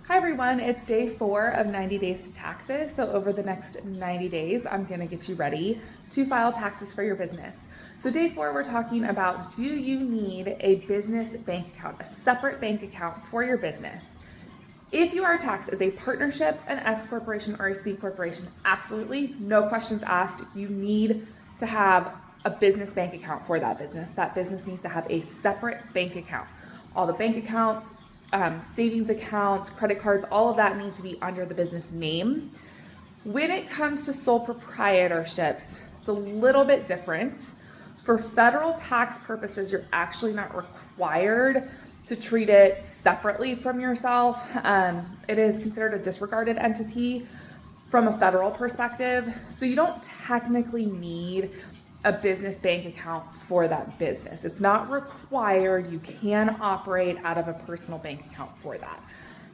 Hi everyone, it's day 4 of 90 days to taxes. So over the next 90 days, I'm gonna get you ready to file taxes for your business. So day 4, we're talking about, do you need a business bank account, a separate bank account for your business? If you are taxed as a partnership, an S corporation, or a C corporation, absolutely, no questions asked. You need to have a business bank account for that business. That business needs to have a separate bank account. All the bank accounts, savings accounts, credit cards, all of that need to be under the business name. When it comes to sole proprietorships, it's a little bit different. For federal tax purposes, you're actually not required to treat it separately from yourself. It is considered a disregarded entity from a federal perspective, so you don't technically need a business bank account for that business. It's not required. You can operate out of a personal bank account for that.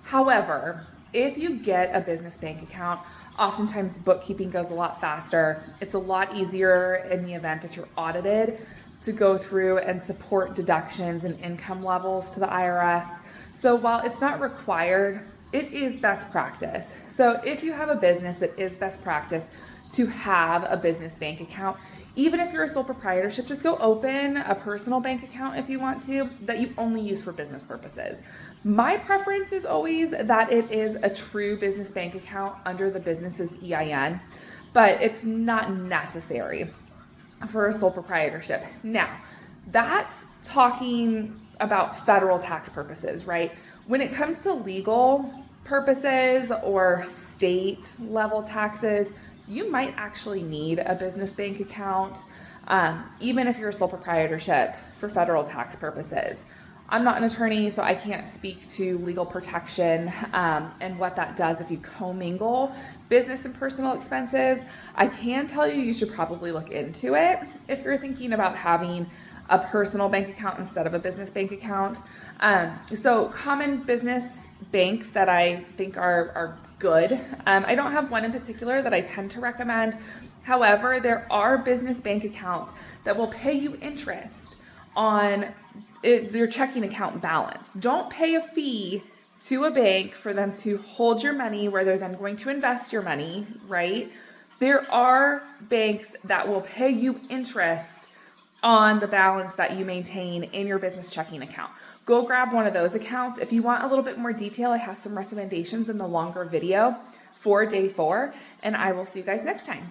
However, if you get a business bank account, oftentimes bookkeeping goes a lot faster. It's a lot easier in the event that you're audited to go through and support deductions and income levels to the IRS. So while it's not required, it is best practice. So if you have a business, it is best practice to have a business bank account. Even if you're a sole proprietorship, just go open a personal bank account if you want to, that you only use for business purposes. My preference is always that it is a true business bank account under the business's EIN, but it's not necessary for a sole proprietorship. Now, that's talking about federal tax purposes, right? When it comes to legal purposes or state level taxes, you might actually need a business bank account, even if you're a sole proprietorship for federal tax purposes. I'm not an attorney, so I can't speak to legal protection and what that does if you commingle business and personal expenses. I can tell you should probably look into it if you're thinking about having a personal bank account instead of a business bank account. So common business banks that I think are good. I don't have one in particular that I tend to recommend. However, there are business bank accounts that will pay you interest on your checking account balance. Don't pay a fee to a bank for them to hold your money where they're then going to invest your money, right? There are banks that will pay you interest on the balance that you maintain in your business checking account. Go grab one of those accounts. If you want a little bit more detail, I have some recommendations in the longer video for day 4, and I will see you guys next time.